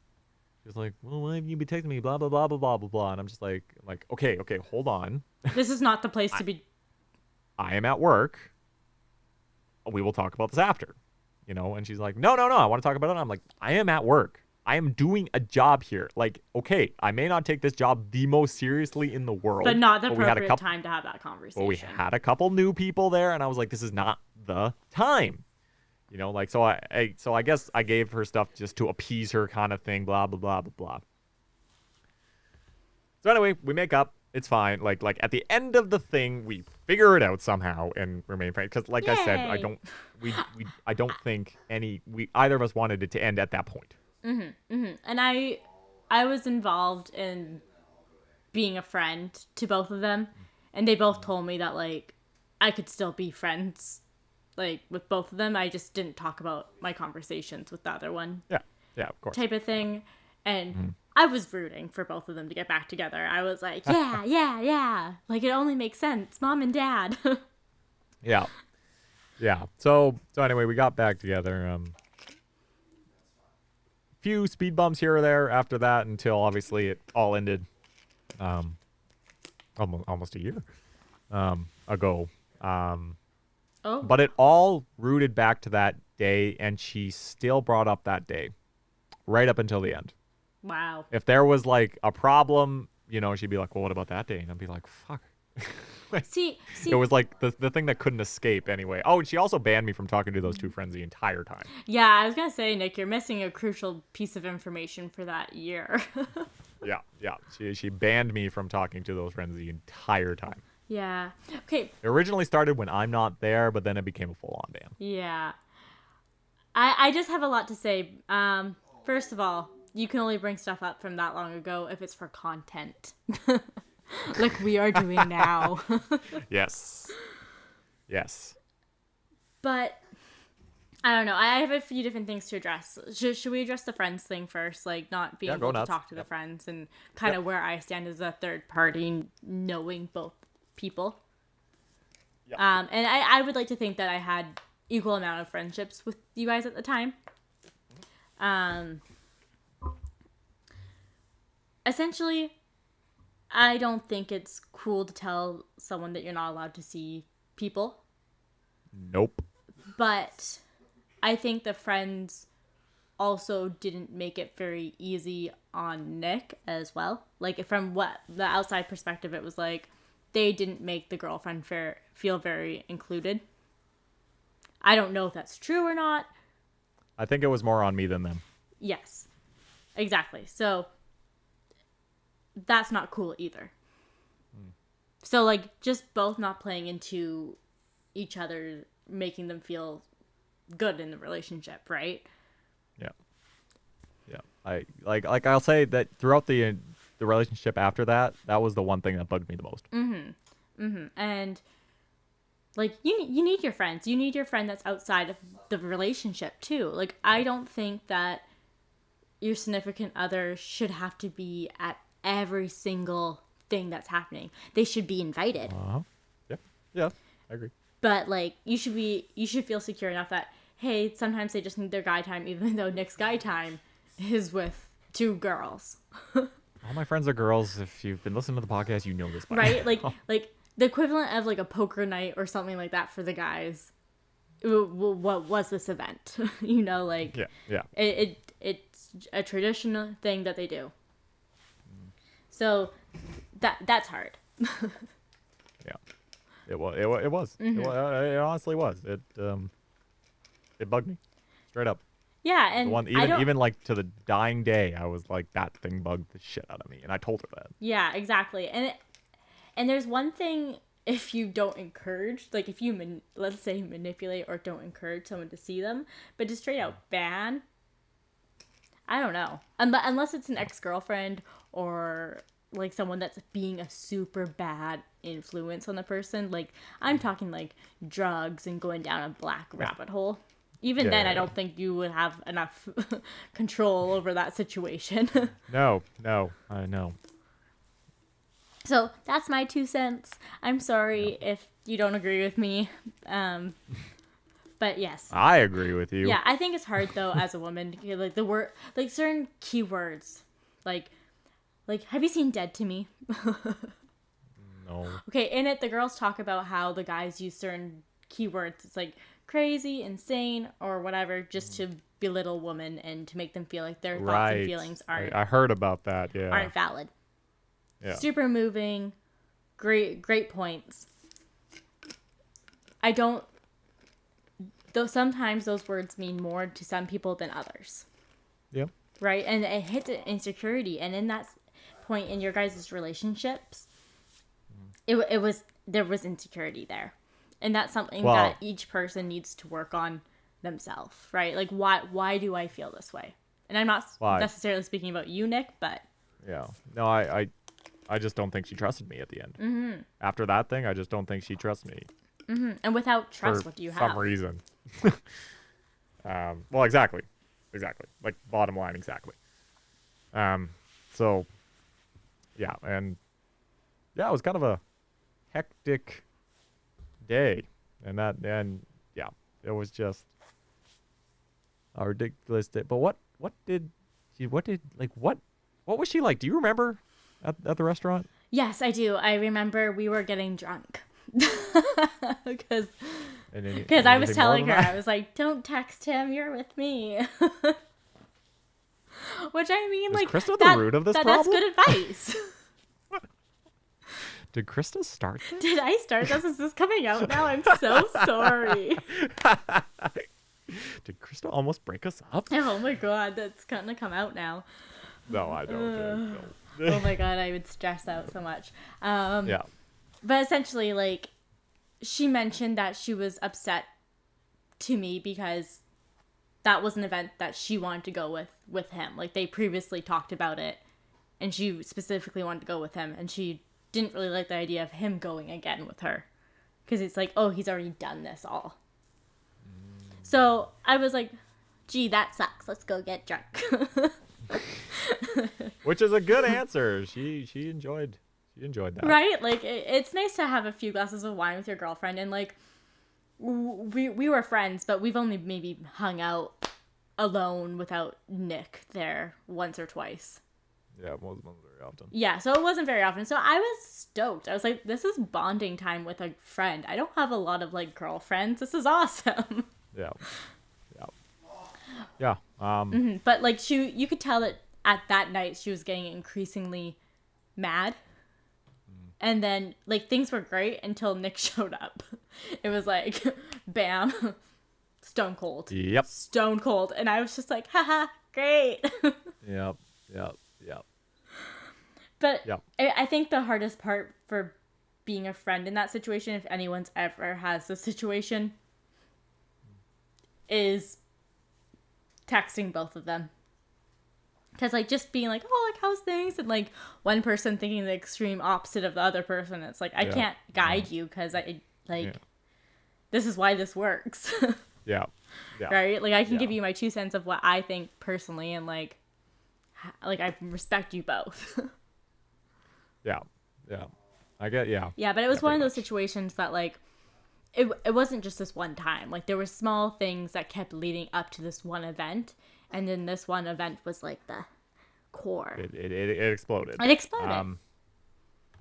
well, why haven't you been texting me? Blah blah blah blah blah blah blah. And I'm just like, okay, hold on. This is not the place to be. I am at work. We will talk about this after, And she's like, no, I want to talk about it. And I'm like, I am at work. I am doing a job here. Like, okay, I may not take this job the most seriously in the world, but not the appropriate time to have that conversation. But we had a couple new people there, and I was like, this is not the time. So I guess I gave her stuff just to appease her, kind of thing, blah blah blah blah blah. So anyway, we make up. It's fine. Like at the end of the thing, we figure it out somehow and remain friends. Because like I said, I don't think either of us wanted it to end at that point. And I was involved in being a friend to both of them, and they both told me that like I could still be friends. Like, with both of them, I just didn't talk about my conversations with the other one. Yeah, of course. Type of thing. And I was rooting for both of them to get back together. I was like, yeah. Like, it only makes sense. Mom and Dad. Yeah. So anyway, we got back together. Few speed bumps here or there after that until, obviously, it all ended almost a year ago. But it all rooted back to that day, and she still brought up that day right up until the end. Wow. If there was like a problem, she'd be like, well, what about that day? And I'd be like, fuck. See, it was like the thing that couldn't escape anyway. Oh, and she also banned me from talking to those two friends the entire time. Yeah, I was going to say, Nick, you're missing a crucial piece of information for that year. Yeah. She banned me from talking to those friends the entire time. Yeah. Okay. It originally started when I'm not there, but then it became a full-on ban. Yeah. I just have a lot to say. First of all, you can only bring stuff up from that long ago if it's for content. Like we are doing now. Yes. But I don't know. I have a few different things to address. Should we address the friends thing first? Like not being able to talk to the friends and kind of where I stand as a third party, knowing both people. Yep. And I would like to think that I had equal amount of friendships with you guys at the time. Essentially, I don't think it's cool to tell someone that you're not allowed to see people. Nope. But I think the friends also didn't make it very easy on Nick as well. Like, from what the outside perspective, it was like they didn't make the girlfriend feel very included. I don't know if that's true or not. I think it was more on me than them. Yes, exactly. So that's not cool either. So, like, just both not playing into each other, making them feel good in the relationship, right? Yeah. I'll say that throughout the relationship after that, that was the one thing that bugged me the most. And like you need your friends. You need your friend that's outside of the relationship too. Like, I don't think that your significant other should have to be at every single thing that's happening. They should be invited. Yeah, I agree. But like you should feel secure enough that, hey, sometimes they just need their guy time, even though Nick's guy time is with two girls. All my friends are girls. If you've been listening to the podcast, you know this by right? now. Like the equivalent of like a poker night or something like that for the guys. what was this event? You know, like Yeah. it's a traditional thing that they do. So that's hard. Yeah. It was. It was. It honestly was. It bugged me, straight up. Yeah, The and one I don't. even like to the dying day, I was like, that thing bugged the shit out of me, and I told her that. Yeah, exactly. And there's one thing, if you don't encourage, like if you let's say manipulate or don't encourage someone to see them, but just straight out ban. I don't know. Unless it's an ex-girlfriend or like someone that's being a super bad influence on the person. Like I'm talking like drugs and going down a black rabbit hole. Even then, I don't think you would have enough control over that situation. No, I know. So that's my 2 cents. I'm sorry if you don't agree with me. But yes. I agree with you. Yeah, I think it's hard though as a woman, like the word, like certain keywords, like have you seen Dead to Me? No. Okay, in it the girls talk about how the guys use certain keywords. It's like crazy, insane, or whatever, just to belittle women and to make them feel like their thoughts and feelings I heard about that. Yeah. aren't valid. Yeah. Super moving, great points. I don't. Though sometimes those words mean more to some people than others. Yep. Right, and it hits an insecurity, and in that point in your guys' relationships, there was insecurity there, and that's something that each person needs to work on themselves, right? Like why do I feel this way? And I'm not necessarily speaking about you, Nick, but yeah, no, I just don't think she trusted me at the end. Mm-hmm. After that thing, I just don't think she trusts me. Mm-hmm. And without trust, what do you have? For some reason. Well, exactly. Like bottom line, exactly. So, yeah, and yeah, it was kind of a hectic day, and yeah, it was just a ridiculous day. But what was she like? Do you remember at the restaurant? Yes, I do. I remember we were getting drunk. Because I was telling her, I was like, don't text him, you're with me. Which I mean, Is like, Krysta the root of this problem? That's good advice. Did Krysta start this? Did I start this? Is this coming out now? I'm so sorry. Did Krysta almost break us up? Oh my god, that's gonna come out now. No, I don't. No. Oh my god, I would stress out so much. Yeah. But essentially, like, she mentioned that she was upset to me because that was an event that she wanted to go with him. Like, they previously talked about it, and she specifically wanted to go with him, and she didn't really like the idea of him going again with her. Because it's like, oh, he's already done this all. So I was like, gee, that sucks. Let's go get drunk. Which is a good answer. She enjoyed that. Right? Like, it's nice to have a few glasses of wine with your girlfriend. And, like, we were friends, but we've only maybe hung out alone without Nick there once or twice. Yeah, it wasn't very often. Yeah, so it wasn't very often. So I was stoked. I was like, this is bonding time with a friend. I don't have a lot of, like, girlfriends. This is awesome. Yeah. Yeah. Mm-hmm. But, like, you could tell that at that night she was getting increasingly mad. And then, like, things were great until Nick showed up. It was like, bam, stone cold. Yep. Stone cold. And I was just like, haha, great. Yep. But I think the hardest part for being a friend in that situation, if anyone's ever has this situation, is texting both of them. Because, like, just being like, oh, like, how's things? And, like, one person thinking the extreme opposite of the other person. It's like, I can't guide you because this is why this works. Yeah. Right? Like, I can give you my 2 cents of what I think personally, and, like I respect you both. Yeah. I get, yeah. Yeah, but it was one of those situations that, like, it wasn't just this one time. Like, there were small things that kept leading up to this one event. And then this one event was, like, the core. It exploded. It exploded.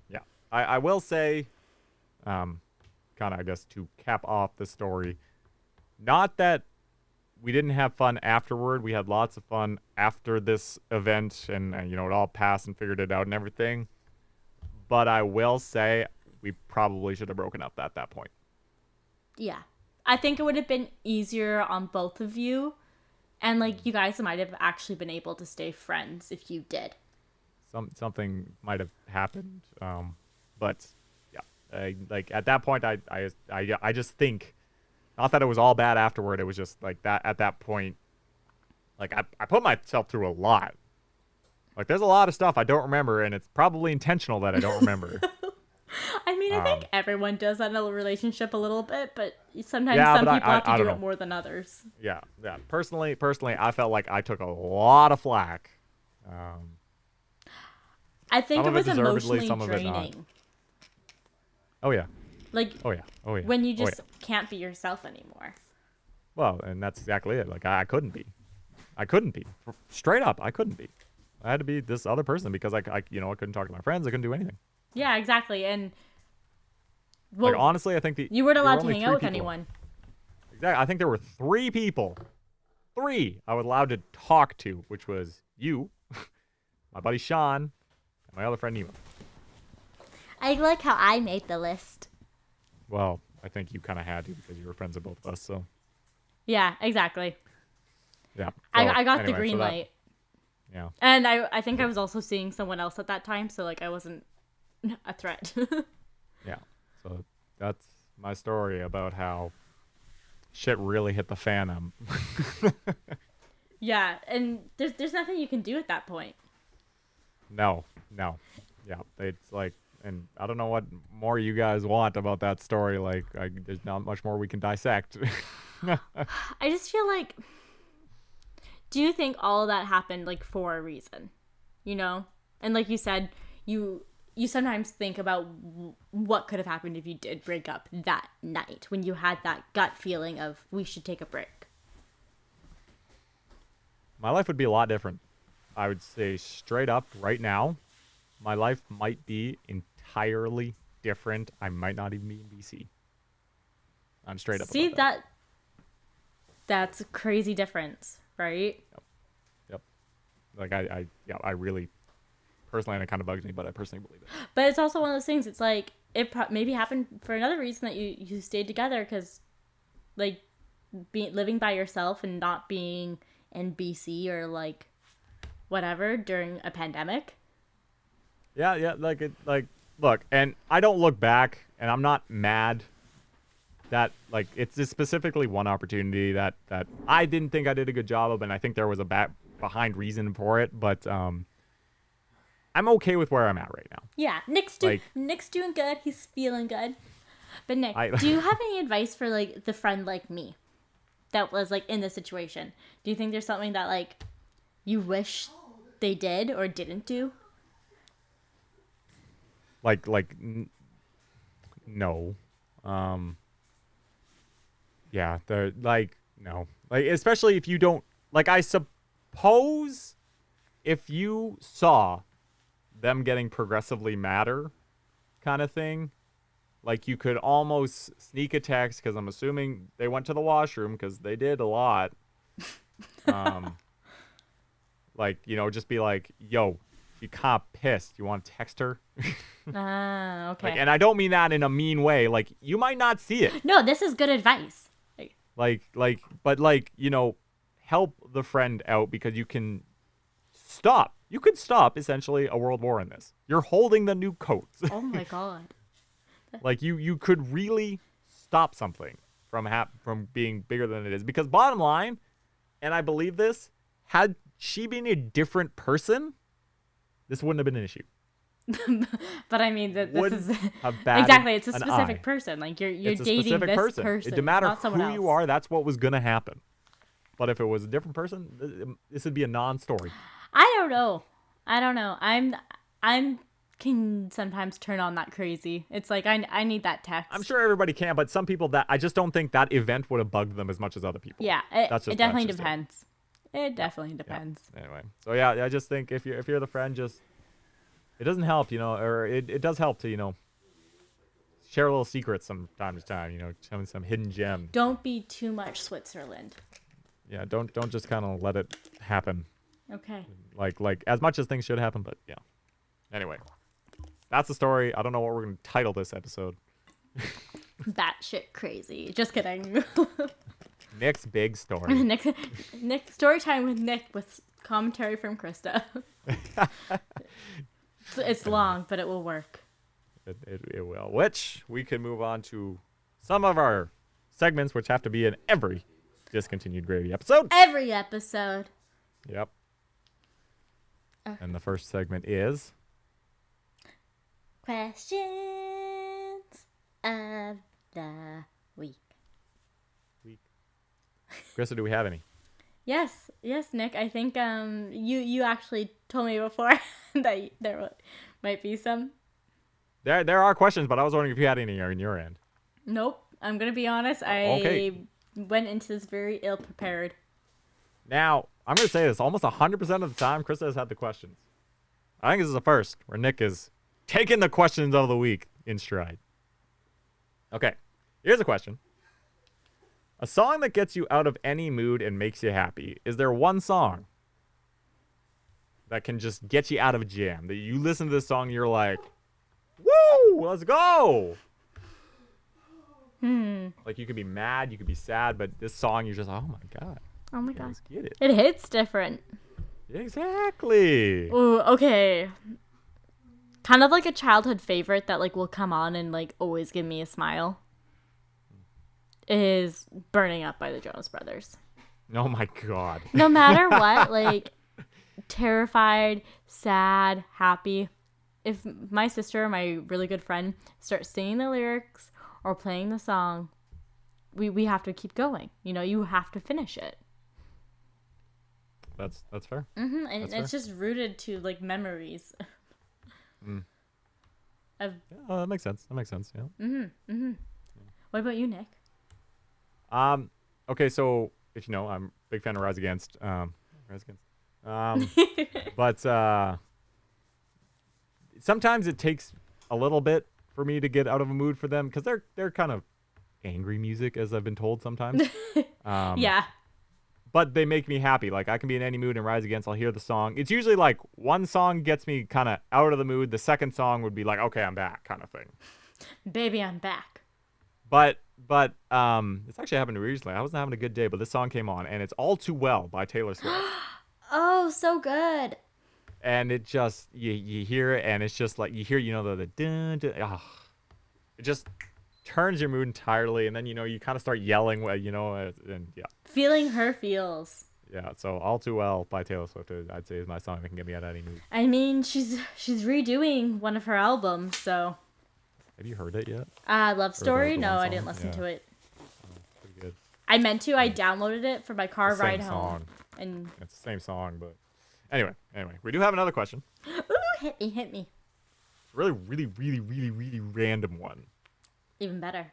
Yeah. I will say, kind of, I guess, to cap off the story, Not that we didn't have fun afterward. We had lots of fun after this event, and you know, it all passed and figured it out and everything. But I will say we probably should have broken up at that point. Yeah. I think it would have been easier on both of you. And, like, you guys might have actually been able to stay friends if you did. Something might have happened. But, yeah. Like, at that point, I just think, not that it was all bad afterward, it was just, like, that at that point, like, I put myself through a lot. Like, there's a lot of stuff I don't remember, and it's probably intentional that I don't remember. I mean, I think everyone does that in a relationship a little bit, but sometimes Yeah, some but people have to I do don't it know. more than others. Yeah. Personally, I felt like I took a lot of flack. I think Some it of it was deservedly, emotionally some of it not. draining. Oh yeah. Like, Oh yeah. Oh yeah. when you Oh, just yeah. can't be yourself anymore. Well, and that's exactly it. Like I couldn't be. I couldn't be. Straight up, I couldn't be. I had to be this other person because I couldn't talk to my friends. I couldn't do anything. Yeah, exactly. And, well, Like honestly, I think you weren't there were allowed to only hang three out with people. anyone. Exactly. I think there were 3 people. 3 I was allowed to talk to, which was you, my buddy Sean, and my other friend Nemo. I like how I made the list. Well, I think you kind of had to because you were friends with both of us. So Yeah, exactly. yeah. I got anyway, the green so that- light. Yeah. And I think I was also seeing someone else at that time, so, like, I wasn't a threat. Yeah. So that's my story about how shit really hit the fan. Yeah, and there's nothing you can do at that point. No. Yeah. It's like, and I don't know what more you guys want about that story. Like, there's not much more we can dissect. I just feel like, do you think all of that happened, like, for a reason? You know? And like you said, you sometimes think about what could have happened if you did break up that night when you had that gut feeling of we should take a break. My life would be a lot different. I would say straight up right now, my life might be entirely different. I might not even be in BC. I'm straight up. See, about that's a crazy difference, right? Yep. Like I really, personally, and it kind of bugs me, but I personally believe it. But it's also one of those things. It's like it maybe happened for another reason that you stayed together because, like, living by yourself and not being in BC or, like, whatever during a pandemic. Yeah. Look, and I don't look back, and I'm not mad that, like, it's just specifically one opportunity that I didn't think I did a good job of, and I think there was a behind reason for it, but I'm okay with where I'm at right now. Yeah, Nick's doing good. He's feeling good. But Nick, I- do you have any advice for, like, the friend like me that was, like, in this situation? Do you think there's something that, like, you wish they did or didn't do? No. Yeah, they're like, no. Like, especially if you don't, like, I suppose if you saw them getting progressively madder kind of thing, like, you could almost sneak a text, because I'm assuming they went to the washroom, because they did a lot. Like, you know, just be like, yo, you kind of pissed. You want to text her? Ah, okay. Like, and I don't mean that in a mean way. Like, you might not see it. No, this is good advice. But you know, help the friend out, because you can stop. You could stop essentially a world war in this. You're holding the new coats. Oh my god. Like, you could really stop something from being bigger than it is. Because bottom line, and I believe this, had she been a different person, this wouldn't have been an issue. But I mean, this Wouldn't is have batted exactly. It's a an specific eye. person. Like, you're It's a dating specific this person. person. It didn't matter not someone who else. you are. That's what was gonna happen. But if it was a different person, this would be a non-story. I don't know. I'm can sometimes turn on that crazy. It's like I need that text. I'm sure everybody can, but some people, that I just don't think that event would have bugged them as much as other people. Yeah, it definitely depends. It definitely Yeah. depends. Anyway, so yeah, I just think if you're the friend, just, it doesn't help, you know, or it does help to, you know, share a little secrets from time to time. You know, some hidden gem. Don't be too much Switzerland. Yeah, don't just kind of let it happen. Okay. Like as much as things should happen, but yeah. Anyway, that's the story. I don't know what we're gonna title this episode. Batshit crazy. Just kidding. Nick's big story. Nick story time with Nick with commentary from Krysta. It's long, but it will work. It will. Which we can move on to some of our segments, which have to be in every Discontinued Gravy episode. Every episode. Yep. Okay. And the first segment is Questions of the week. Krysta, do we have any? Yes, Nick. I think you actually told me before that there might be some. There are questions, but I was wondering if you had any on your end. Nope. I'm gonna be honest. Okay. I went into this very ill prepared. Now, I'm going to say this. Almost 100% of the time, Krysta has had the questions. I think this is the first where Nick is taking the questions of the week in stride. Okay, here's a question. A song that gets you out of any mood and makes you happy. Is there one song that can just get you out of a jam? That you listen to this song and you're like, woo, let's go. Like you could be mad, you could be sad, but this song you're just, oh my God. Oh my God. Let's get it. It hits different. Exactly. Ooh, okay. Kind of like a childhood favorite that like will come on and like always give me a smile is Burning Up by the Jonas Brothers. Oh my God. No matter what, like terrified, sad, happy, if my sister, my really good friend, starts singing the lyrics or playing the song, we have to keep going. You know, you have to finish it. That's fair. Mm-hmm. And That's it's fair. just rooted to like memories. Of Oh, that makes sense. Yeah. what about you, Nick? Okay, so if you know, I'm a big fan of Rise Against. But sometimes it takes a little bit for me to get out of a mood for them because they're kind of angry music, as I've been told sometimes. Yeah. But they make me happy. Like I can be in any mood and Rise Against. I'll hear the song. It's usually like one song gets me kind of out of the mood. The second song would be like, okay, I'm back, kind of thing. Baby, I'm back. But it's actually happened recently. I wasn't having a good day, but this song came on, and it's All Too Well by Taylor Swift. Oh, so good. And it just you hear it, and it's just like you hear the dun, dun, it just turns your mood entirely, and then you kind of start yelling, and yeah. Feeling her feels. Yeah, so All Too Well by Taylor Swift, I'd say is my song that can get me out of any mood. I mean, she's redoing one of her albums, so. Have you heard it yet? Love Story? the No, one I didn't song? listen Yeah. to it. Pretty good. I meant to. I downloaded it for my car The same ride home. song. And It's the same song, but anyway, we do have another question. ooh, hit me. Really, really, really, really, really random one. Even better.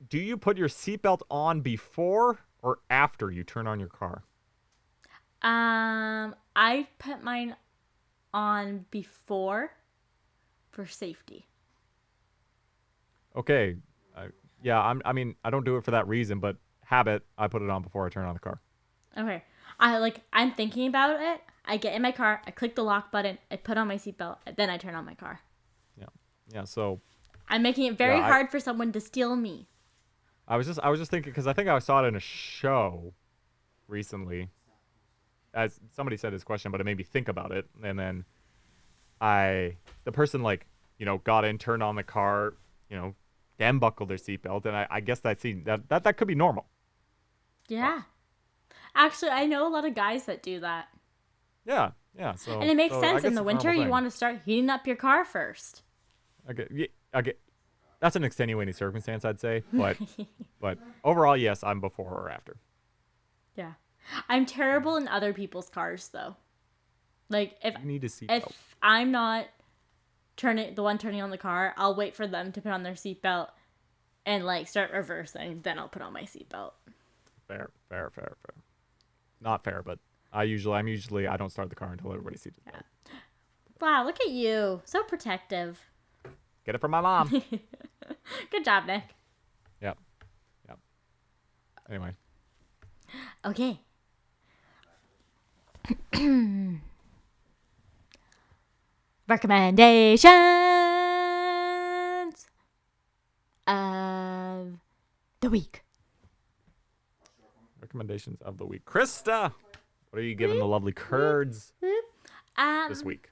Do you put your seatbelt on before or after you turn on your car? I put mine on before for safety. Okay. I mean, I don't do it for that reason, but habit, I put it on before I turn on the car. Okay. I'm thinking about it. I get in my car, I click the lock button, I put on my seatbelt, then I turn on my car. Yeah. So I'm making it very hard for someone to steal me. I was just thinking because I think I saw it in a show recently. As somebody said this question, but it made me think about it, and then the person got in, turned on the car, then buckled their seatbelt, and I guess that could be normal. Yeah. Actually, I know a lot of guys that do that. Yeah. So And it makes I sense. guess In the it's a winter, normal you thing. want to start heating up your car first. Okay. That's an extenuating circumstance, I'd say, but overall, yes, I'm before or after. Yeah. I'm terrible in other people's cars, though. Like, You need a seatbelt. if I'm not turning on the car, I'll wait for them to put on their seatbelt and, start reversing. Then I'll put on my seatbelt. Fair. Not fair, but I don't start the car until everybody seats it. Wow, look at you. So protective. Get it from my mom. Good job, Nick. Yep. Anyway. Okay. Recommendations of the week. Recommendations of the week. Krysta, what are you giving the lovely curds this week?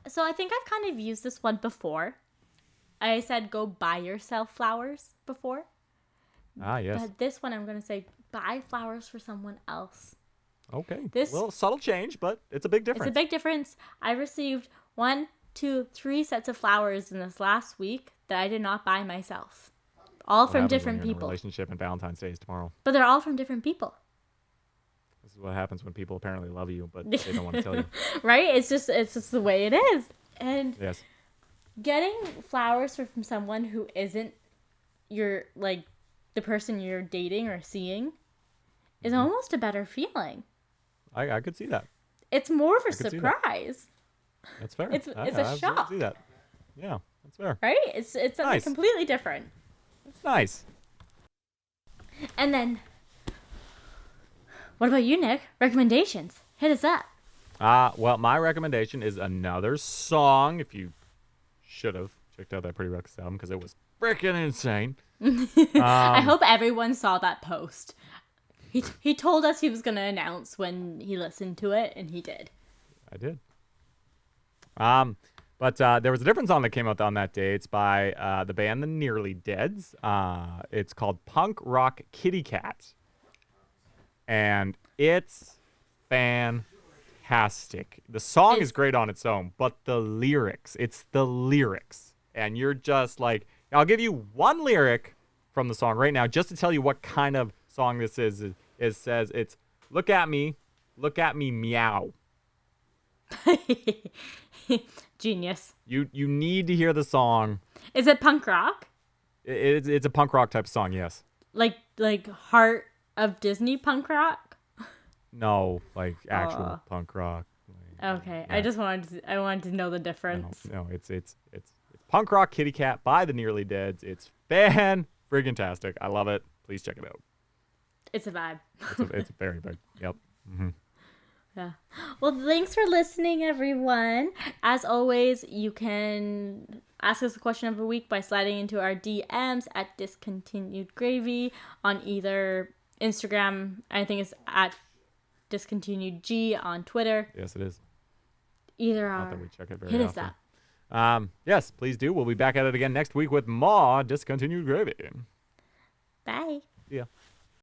So I think I've kind of used this one before. I said go buy yourself flowers before. Ah, yes. But this one I'm going to say buy flowers for someone else. Okay. This- Well, subtle change, but it's a big difference. It's a big difference. I received 1, 2, 3 sets of flowers in this last week that I did not buy myself. All What from happens when different you're in a people. relationship and Valentine's Day is tomorrow. But they're all from different people. This is what happens when people apparently love you, but they don't want to tell you. Right? It's just the way it is. And Yes. getting flowers from someone who isn't your like the person you're dating or seeing is almost a better feeling. I could see that. It's more of a could see that. surprise, That's fair. It's I a absolutely shock. see that. Yeah, that's fair. right? It's something Nice. completely different. That's nice. And then, what about you, Nick? Recommendations. Hit us up. Well, my recommendation is another song. If you should have checked out that Pretty Reckless album, because it was freaking insane. I hope everyone saw that post. He told us he was going to announce when he listened to it, and he did. I did. But there was a different song that came out on that day. It's by the band The Nearly Deads. It's called Punk Rock Kitty Cat. And it's fantastic. The song is great on its own, but it's the lyrics. And you're just like, I'll give you one lyric from the song right now just to tell you what kind of song this is. It says, it's, look at me, meow. Genius. You need to hear the song. Is it punk rock? It's a punk rock type song, yes. Like Heart of Disney punk rock? No, like actual punk rock. Okay, Yeah. I wanted to know the difference. No, it's Punk Rock Kitty Cat by The Nearly Deads. It's fan-friggin-tastic. I love it. Please check it out. It's a vibe. It's very big. Yep. Mm-hmm. Yeah. Well, thanks for listening, everyone. As always, you can ask us a question of the week by sliding into our DMs at Discontinued Gravy on either Instagram. I think it's at Discontinued G on Twitter. Yes, it is. Either Not are. that we check it very Hit us often. up. Yes, please do. We'll be back at it again next week with more Discontinued Gravy. Bye. Yeah.